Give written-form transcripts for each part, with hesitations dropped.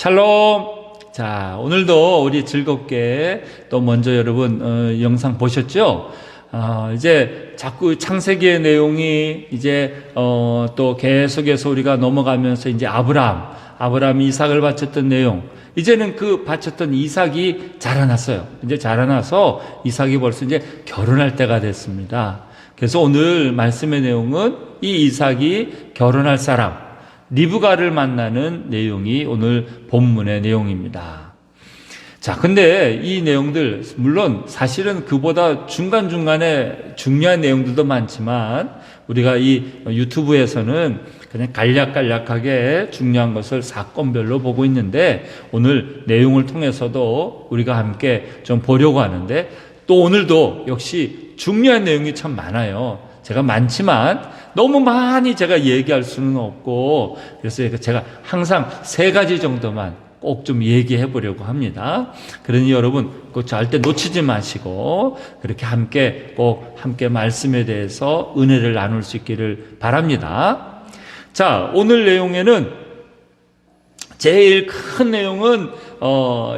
샬롬. 자, 오늘도 우리 즐겁게 또 먼저 여러분 영상 보셨죠? 이제 자꾸 창세기의 내용이 이제 또 계속해서 우리가 넘어가면서 이제 아브라함이 이삭을 바쳤던 내용, 이제는 그 바쳤던 이삭이 자라났어요. 이제 자라나서 이삭이 벌써 이제 결혼할 때가 됐습니다. 그래서 오늘 말씀의 내용은 이 이삭이 결혼할 사람 리브가를 만나는 내용이 오늘 본문의 내용입니다. 자, 근데 이 내용들 물론 사실은 그보다 중간중간에 중요한 내용들도 많지만 우리가 이 유튜브에서는 그냥 간략간략하게 중요한 것을 사건별로 보고 있는데 오늘 내용을 통해서도 우리가 함께 좀 보려고 하는데 또 오늘도 역시 중요한 내용이 참 많아요. 제가 많지만 너무 많이 제가 얘기할 수는 없고 그래서 제가 항상 3가지 정도만 꼭 좀 얘기해 보려고 합니다. 그러니 여러분 꼭 절대 놓치지 마시고 그렇게 꼭 함께 말씀에 대해서 은혜를 나눌 수 있기를 바랍니다. 자, 오늘 내용에는 제일 큰 내용은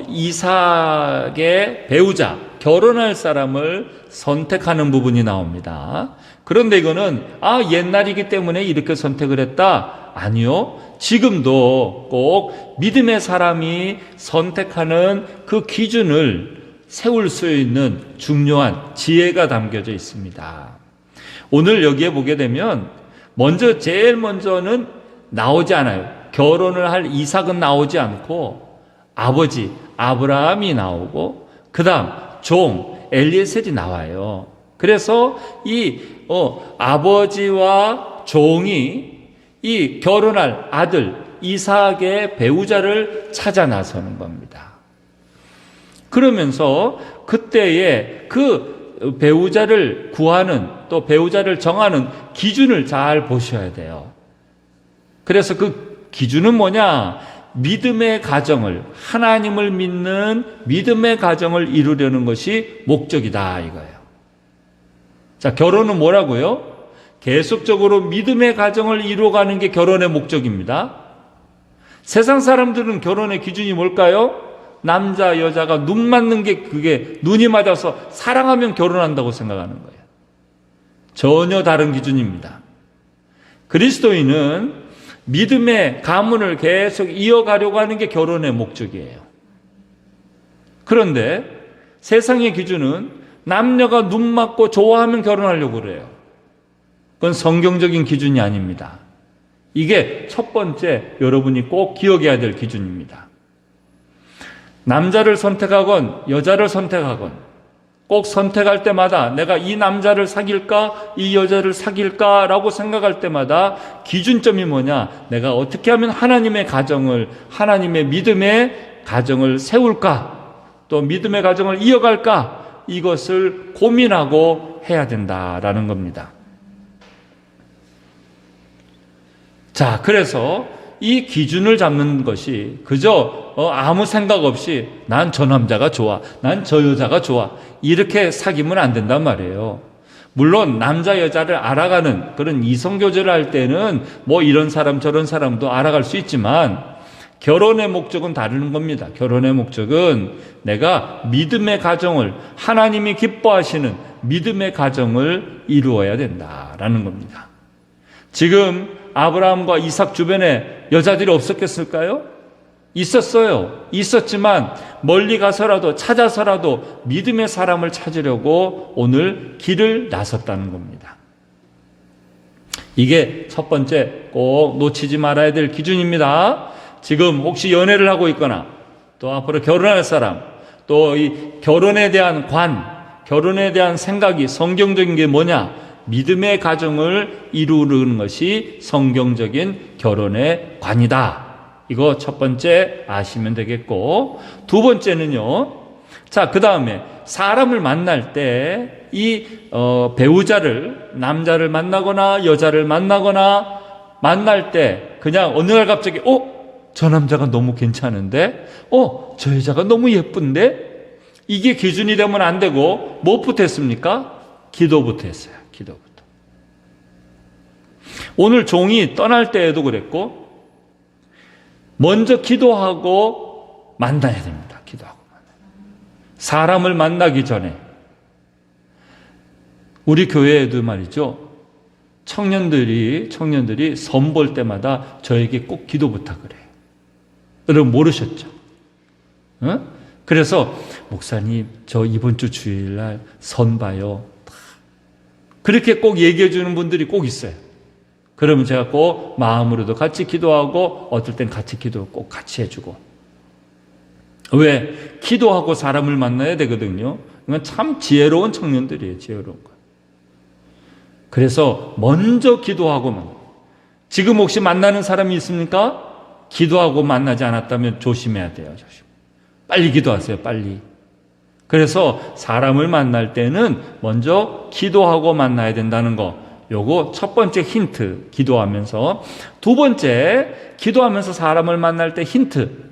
이삭의 배우자, 결혼할 사람을 선택하는 부분이 나옵니다. 그런데 이거는 옛날이기 때문에 이렇게 선택을 했다? 아니요. 지금도 꼭 믿음의 사람이 선택하는 그 기준을 세울 수 있는 중요한 지혜가 담겨져 있습니다. 오늘 여기에 보게 되면 제일 먼저는 나오지 않아요. 결혼을 할 이삭은 나오지 않고 아버지 아브라함이 나오고 그 다음 종 엘리에셀이 나와요. 그래서 이 아버지와 종이 이 결혼할 아들 이삭의 배우자를 찾아 나서는 겁니다. 그러면서 그때에 그 배우자를 구하는 또 배우자를 정하는 기준을 잘 보셔야 돼요. 그래서 그 기준은 뭐냐? 믿음의 가정을, 하나님을 믿는 믿음의 가정을 이루려는 것이 목적이다 이거예요. 자, 결혼은 뭐라고요? 계속적으로 믿음의 가정을 이루어가는 게 결혼의 목적입니다. 세상 사람들은 결혼의 기준이 뭘까요? 남자, 여자가 눈 맞는 게 그게 눈이 맞아서 사랑하면 결혼한다고 생각하는 거예요. 전혀 다른 기준입니다. 그리스도인은 믿음의 가문을 계속 이어가려고 하는 게 결혼의 목적이에요. 그런데 세상의 기준은 남녀가 눈 맞고 좋아하면 결혼하려고 그래요. 그건 성경적인 기준이 아닙니다. 이게 첫 번째 여러분이 꼭 기억해야 될 기준입니다. 남자를 선택하건 여자를 선택하건 꼭 선택할 때마다 내가 이 남자를 사귈까 이 여자를 사귈까라고 생각할 때마다 기준점이 뭐냐? 내가 어떻게 하면 하나님의 가정을, 하나님의 믿음의 가정을 세울까? 또 믿음의 가정을 이어갈까? 이것을 고민하고 해야 된다라는 겁니다. 자, 그래서 이 기준을 잡는 것이 그저 아무 생각 없이 난 저 남자가 좋아, 난 저 여자가 좋아 이렇게 사귀면 안 된단 말이에요. 물론 남자 여자를 알아가는 그런 이성교제를 할 때는 이런 사람 저런 사람도 알아갈 수 있지만 결혼의 목적은 다른 겁니다. 결혼의 목적은 내가 믿음의 가정을, 하나님이 기뻐하시는 믿음의 가정을 이루어야 된다라는 겁니다. 지금 아브라함과 이삭 주변에 여자들이 없었겠을까요? 있었어요. 있었지만 멀리 가서라도 찾아서라도 믿음의 사람을 찾으려고 오늘 길을 나섰다는 겁니다. 이게 첫 번째 꼭 놓치지 말아야 될 기준입니다. 지금 혹시 연애를 하고 있거나 또 앞으로 결혼할 사람, 또 이 결혼에 대한 결혼에 대한 생각이 성경적인 게 뭐냐? 믿음의 가정을 이루는 것이 성경적인 결혼의 관이다. 이거 첫 번째 아시면 되겠고, 두 번째는요. 자, 그 다음에 사람을 만날 때 이 배우자를, 남자를 만나거나 여자를 만날 때 그냥 어느 날 갑자기 저 남자가 너무 괜찮은데? 저 여자가 너무 예쁜데? 이게 기준이 되면 안 되고 무엇부터 했습니까? 기도부터 했어요. 기도부터. 오늘 종이 떠날 때에도 그랬고 먼저 기도하고 만나야 됩니다. 기도하고 만나요. 사람을 만나기 전에. 우리 교회에도 말이죠. 청년들이 선볼 때마다 저에게 꼭 기도 부탁을 해요. 여러분 모르셨죠? 그래서 목사님 저 이번 주 주일날 선 봐요. 그렇게 꼭 얘기해 주는 분들이 꼭 있어요. 그러면 제가 꼭 마음으로도 같이 기도하고 어떨 땐 같이 기도 꼭 같이 해주고. 왜? 기도하고 사람을 만나야 되거든요. 이건 참 지혜로운 청년들이에요. 지혜로운 거. 그래서 먼저 기도하고 만나. 지금 혹시 만나는 사람이 있습니까? 기도하고 만나지 않았다면 조심해야 돼요. 조심. 빨리 기도하세요. 빨리. 그래서 사람을 만날 때는 먼저 기도하고 만나야 된다는 거. 요거 첫 번째 힌트. 기도하면서. 두 번째, 기도하면서 사람을 만날 때 힌트.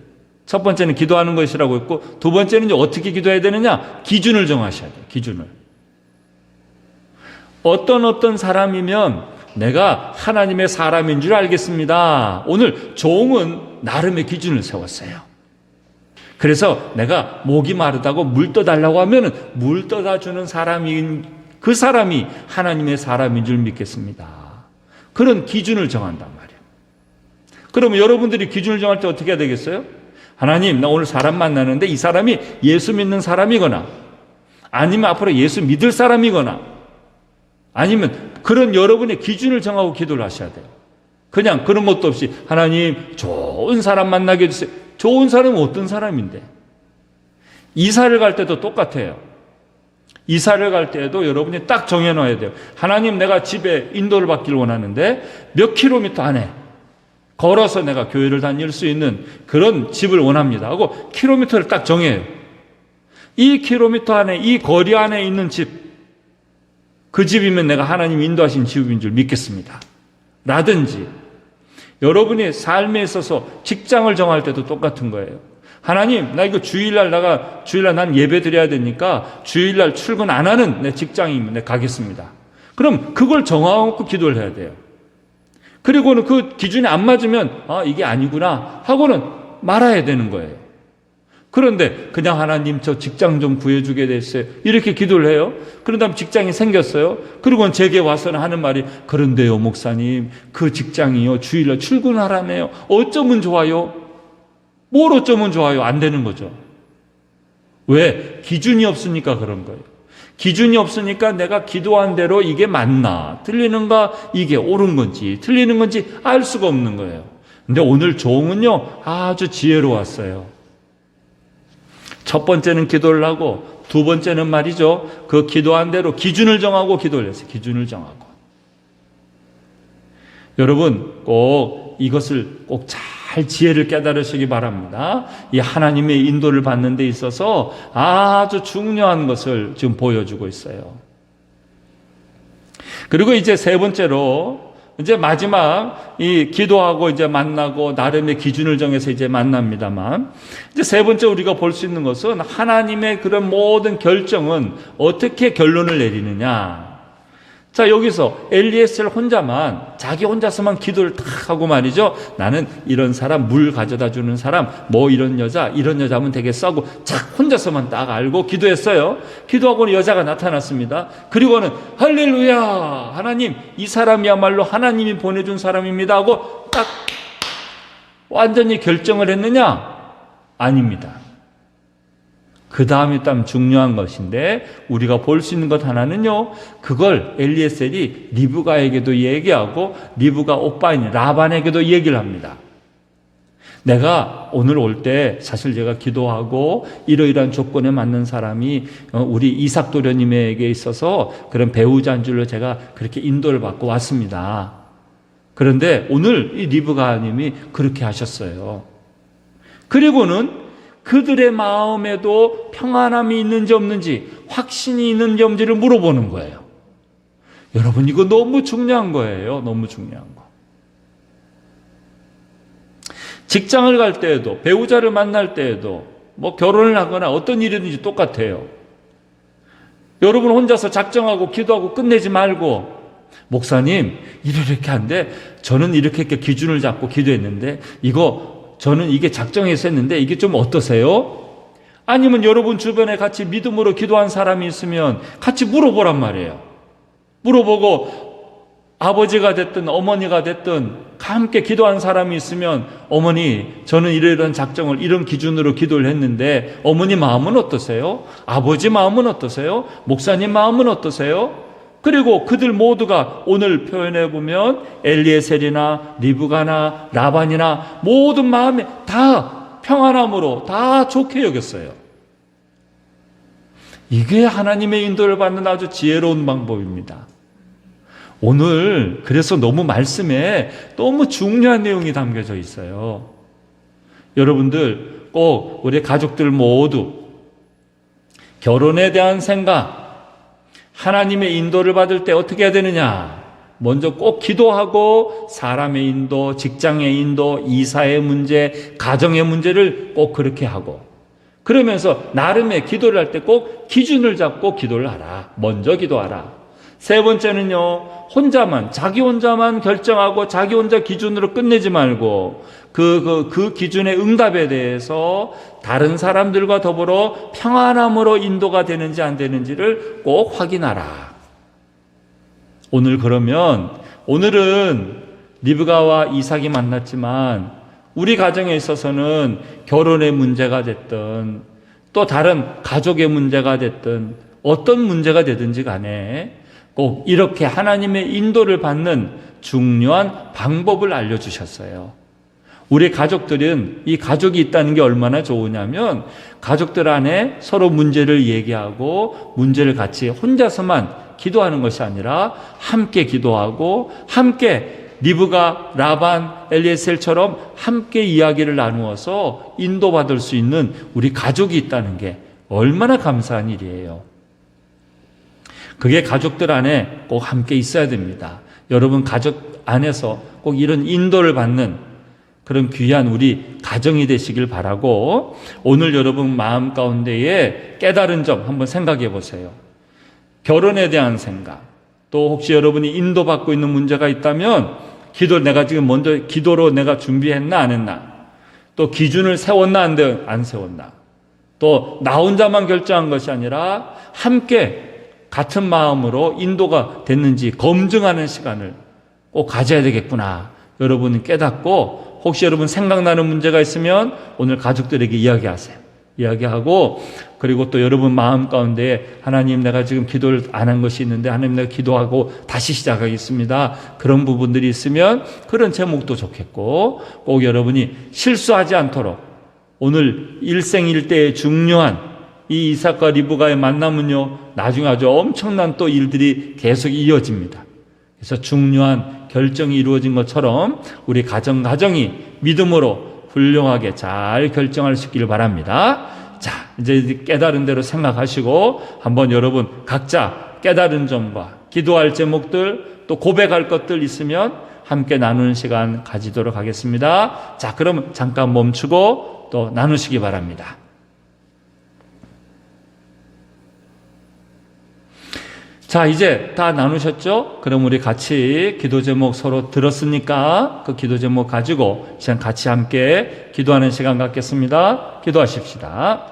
첫 번째는 기도하는 것이라고 했고, 두 번째는 어떻게 기도해야 되느냐? 기준을 정하셔야 돼요. 기준을. 어떤 사람이면 내가 하나님의 사람인 줄 알겠습니다. 오늘 종은 나름의 기준을 세웠어요. 그래서 내가 목이 마르다고 물 떠달라고 하면 물 떠다 주는 사람인 그 사람이 하나님의 사람인 줄 믿겠습니다. 그런 기준을 정한단 말이에요. 그러면 여러분들이 기준을 정할 때 어떻게 해야 되겠어요? 하나님, 나 오늘 사람 만나는데 이 사람이 예수 믿는 사람이거나 아니면 앞으로 예수 믿을 사람이거나 아니면 그런 여러분의 기준을 정하고 기도를 하셔야 돼요. 그냥 그런 것도 없이 하나님 좋은 사람 만나게 해주세요. 좋은 사람은 어떤 사람인데? 이사를 갈 때도 똑같아요. 이사를 갈 때에도 여러분이 딱 정해놔야 돼요. 하나님 내가 집에 인도를 받기를 원하는데 몇 킬로미터 안에 걸어서 내가 교회를 다닐 수 있는 그런 집을 원합니다 하고 킬로미터를 딱 정해요. 이 킬로미터 안에 이 거리 안에 있는 집 그 집이면 내가 하나님 인도하신 집인 줄 믿겠습니다. 라든지 여러분이 삶에 있어서 직장을 정할 때도 똑같은 거예요. 하나님 나 이거 주일날 난 예배 드려야 되니까 주일날 출근 안 하는 내 직장이면 내가 가겠습니다. 그럼 그걸 정하고 기도를 해야 돼요. 그리고는 그 기준이 안 맞으면 이게 아니구나 하고는 말아야 되는 거예요. 그런데 그냥 하나님 저 직장 좀 구해주게 됐어요. 이렇게 기도를 해요. 그런 다음 직장이 생겼어요. 그리고는 제게 와서는 하는 말이 그런데요 목사님 그 직장이요 주일날 출근하라네요. 어쩌면 좋아요? 뭘 어쩌면 좋아요? 안 되는 거죠. 왜? 기준이 없으니까 그런 거예요. 기준이 없으니까 내가 기도한 대로 이게 맞나 틀리는가 이게 옳은 건지 틀리는 건지 알 수가 없는 거예요. 근데 오늘 종은요 아주 지혜로웠어요. 첫 번째는 기도를 하고 두 번째는 말이죠. 그 기도한 대로 기준을 정하고 기도를 했어요. 기준을 정하고. 여러분 꼭 이것을 꼭 잘 지혜를 깨달으시기 바랍니다. 이 하나님의 인도를 받는 데 있어서 아주 중요한 것을 지금 보여주고 있어요. 그리고 이제 세 번째로 이제 마지막 이 기도하고 이제 만나고 나름의 기준을 정해서 이제 만납니다만 이제 세 번째 우리가 볼 수 있는 것은 하나님의 그런 모든 결정은 어떻게 결론을 내리느냐. 자 여기서 엘리에셀 혼자만 자기 혼자서만 기도를 탁 하고 말이죠. 나는 이런 사람 물 가져다 주는 사람 뭐 이런 여자면 되겠어 하고 착 혼자서만 딱 알고 기도했어요. 기도하고는 여자가 나타났습니다. 그리고는 할렐루야 하나님 이 사람이야말로 하나님이 보내준 사람입니다 하고 딱 완전히 결정을 했느냐? 아닙니다. 그 다음이 참 중요한 것인데 우리가 볼 수 있는 것 하나는요. 그걸 엘리에셀이 리브가에게도 얘기하고 리브가 오빠인 라반에게도 얘기를 합니다. 내가 오늘 올 때 사실 제가 기도하고 이러이러한 조건에 맞는 사람이 우리 이삭 도련님에게 있어서 그런 배우자인 줄로 제가 그렇게 인도를 받고 왔습니다. 그런데 오늘 이 리브가님이 그렇게 하셨어요. 그리고는 그들의 마음에도 평안함이 있는지 없는지 확신이 있는지 없는지를 물어보는 거예요. 여러분 이거 너무 중요한 거예요. 너무 중요한 거. 직장을 갈 때에도 배우자를 만날 때에도 뭐 결혼을 하거나 어떤 일이든지 똑같아요. 여러분 혼자서 작정하고 기도하고 끝내지 말고 목사님 이렇게 한데 저는 이렇게 기준을 잡고 기도했는데 이거 저는 이게 작정해서 했는데 이게 좀 어떠세요? 아니면 여러분 주변에 같이 믿음으로 기도한 사람이 있으면 같이 물어보란 말이에요. 물어보고 아버지가 됐든 어머니가 됐든 함께 기도한 사람이 있으면 어머니 저는 이런 작정을 이런 기준으로 기도를 했는데 어머니 마음은 어떠세요? 아버지 마음은 어떠세요? 목사님 마음은 어떠세요? 그리고 그들 모두가 오늘 표현해 보면 엘리에셀이나 리브가나 라반이나 모든 마음이 다 평안함으로 다 좋게 여겼어요. 이게 하나님의 인도를 받는 아주 지혜로운 방법입니다. 오늘 그래서 너무 말씀에 너무 중요한 내용이 담겨져 있어요. 여러분들 꼭 우리 가족들 모두 결혼에 대한 생각, 하나님의 인도를 받을 때 어떻게 해야 되느냐? 먼저 꼭 기도하고 사람의 인도, 직장의 인도, 이사의 문제, 가정의 문제를 꼭 그렇게 하고 그러면서 나름의 기도를 할 때 꼭 기준을 잡고 기도를 하라. 먼저 기도하라. 세 번째는요, 자기 혼자만 결정하고 자기 혼자 기준으로 끝내지 말고 그 기준의 응답에 대해서 다른 사람들과 더불어 평안함으로 인도가 되는지 안 되는지를 꼭 확인하라. 오늘은 리브가와 이삭이 만났지만 우리 가정에 있어서는 결혼의 문제가 됐든 또 다른 가족의 문제가 됐든 어떤 문제가 되든지 간에 꼭 이렇게 하나님의 인도를 받는 중요한 방법을 알려주셨어요. 우리 가족들은 이 가족이 있다는 게 얼마나 좋으냐면 가족들 안에 서로 문제를 얘기하고 문제를 같이 혼자서만 기도하는 것이 아니라 함께 기도하고 함께 리브가, 라반, 엘리에셀처럼 함께 이야기를 나누어서 인도받을 수 있는 우리 가족이 있다는 게 얼마나 감사한 일이에요. 그게 가족들 안에 꼭 함께 있어야 됩니다. 여러분 가족 안에서 꼭 이런 인도를 받는 그런 귀한 우리 가정이 되시길 바라고 오늘 여러분 마음 가운데에 깨달은 점 한번 생각해 보세요. 결혼에 대한 생각, 또 혹시 여러분이 인도받고 있는 문제가 있다면 내가 지금 먼저 기도로 내가 준비했나 안 했나, 또 기준을 세웠나 안 세웠나, 또 나 혼자만 결정한 것이 아니라 함께 같은 마음으로 인도가 됐는지 검증하는 시간을 꼭 가져야 되겠구나. 여러분은 깨닫고 혹시 여러분 생각나는 문제가 있으면 오늘 가족들에게 이야기하세요. 이야기하고 그리고 또 여러분 마음 가운데 하나님 내가 지금 기도를 안 한 것이 있는데 하나님 내가 기도하고 다시 시작하겠습니다. 그런 부분들이 있으면 그런 제목도 좋겠고 꼭 여러분이 실수하지 않도록 오늘 일생일대의 중요한 이 이삭과 리브가의 만남은요 나중에 아주 엄청난 또 일들이 계속 이어집니다. 그래서 중요한 결정이 이루어진 것처럼 우리 가정이 믿음으로 훌륭하게 잘 결정할 수 있기를 바랍니다. 자, 이제 깨달은 대로 생각하시고 한번 여러분 각자 깨달은 점과 기도할 제목들 또 고백할 것들 있으면 함께 나누는 시간 가지도록 하겠습니다. 자, 그럼 잠깐 멈추고 또 나누시기 바랍니다. 자, 이제 다 나누셨죠? 그럼 우리 같이 기도 제목 서로 들었으니까 그 기도 제목 가지고 시간 같이 함께 기도하는 시간 갖겠습니다. 기도하십시다.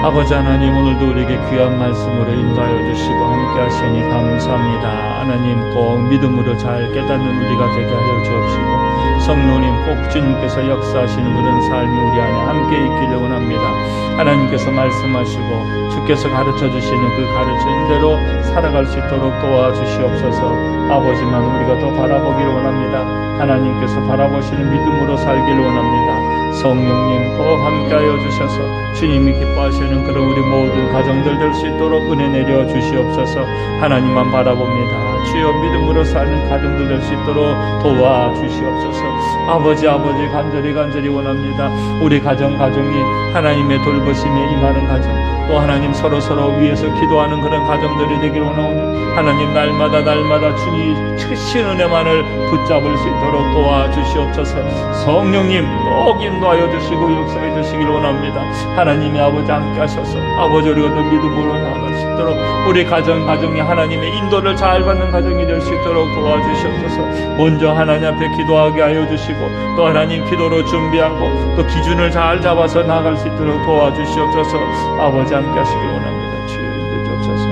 아버지 하나님, 오늘도 우리에게 귀한 말씀으로 인도하여 주시고 함께 하시니 감사합니다. 하나님, 꼭 믿음으로 잘 깨닫는 우리가 되게 하여 주옵시고 성령님, 꼭 주님께서 역사하시는 그런 삶이 우리 안에 함께 있기를 원합니다. 하나님께서 말씀하시고 주께서 가르쳐 주시는 그 가르친 대로 살아갈 수 있도록 도와주시옵소서. 아버지만 우리가 더 바라보기를 원합니다. 하나님께서 바라보시는 믿음으로 살기를 원합니다. 성령님 꼭 함께하여 주셔서 주님이 기뻐하시는 그런 우리 모든 가정들 될 수 있도록 은혜 내려 주시옵소서. 하나님만 바라봅니다. 주여 믿음으로 사는 가정들 될 수 있도록 도와주시옵소서. 아버지 간절히 원합니다. 우리 가정이 하나님의 돌보심에 임하는 가정, 또 하나님 서로 위해서 기도하는 그런 가정들이 되기를 원하오니 하나님 날마다 주님 크신 은혜만을 붙잡을 수 있도록 도와주시옵소서. 성령님 꼭 인도하여 주시고 역사해 주시기를 원합니다. 하나님의 아버지 함께 하셔서 아버지 우리가 더 믿음으로 나아갈 수 있도록 있도록, 우리 가정이 하나님의 인도를 잘 받는 가정이 될 수 있도록 도와주시옵소서. 먼저 하나님 앞에 기도하게 하여 주시고, 또 하나님 기도로 준비하고 또 기준을 잘 잡아서 나아갈 수 있도록 도와주시옵소서. 아버지 함께 하시길 원합니다. 주여 인도해 주옵소서.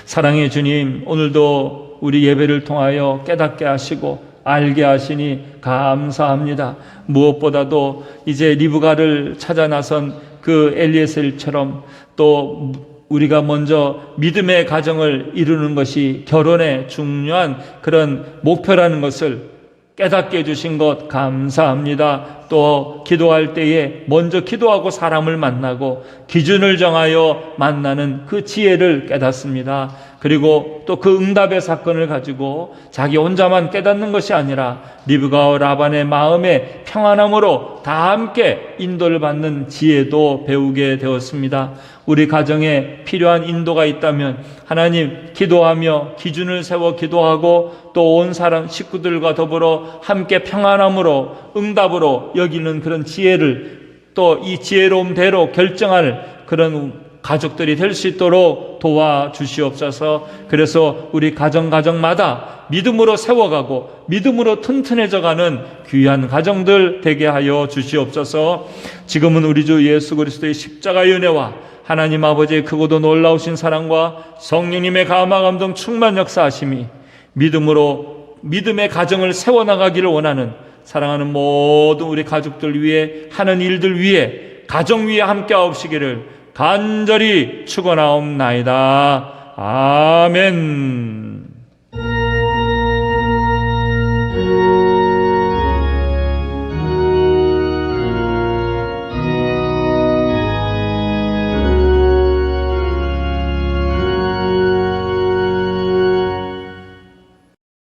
사랑의 주님, 오늘도 우리 예배를 통하여 깨닫게 하시고 알게 하시니 감사합니다. 무엇보다도 이제 리브가를 찾아 나선 그 엘리에셀처럼 또 우리가 먼저 믿음의 가정을 이루는 것이 결혼의 중요한 그런 목표라는 것을 깨닫게 해주신 것 감사합니다. 또 기도할 때에 먼저 기도하고 사람을 만나고 기준을 정하여 만나는 그 지혜를 깨닫습니다. 그리고 또 그 응답의 사건을 가지고 자기 혼자만 깨닫는 것이 아니라 리브가와 라반의 마음의 평안함으로 다 함께 인도를 받는 지혜도 배우게 되었습니다. 우리 가정에 필요한 인도가 있다면 하나님 기도하며 기준을 세워 기도하고 또 온 사람 식구들과 더불어 함께 평안함으로 응답으로 여기는 그런 지혜를 또 이 지혜로움대로 결정할 그런 가족들이 될 수 있도록 도와주시옵소서. 그래서 우리 가정마다 믿음으로 세워가고 믿음으로 튼튼해져가는 귀한 가정들 되게 하여 주시옵소서. 지금은 우리 주 예수 그리스도의 십자가의 은혜와 하나님 아버지의 크고도 놀라우신 사랑과 성령님의 감화 감동 충만 역사하심이 믿음의 가정을 세워나가기를 원하는 사랑하는 모든 우리 가족들 위해 하는 일들 위해 가정 위에 함께 하옵시기를 간절히 축원하옵나이다. 아멘.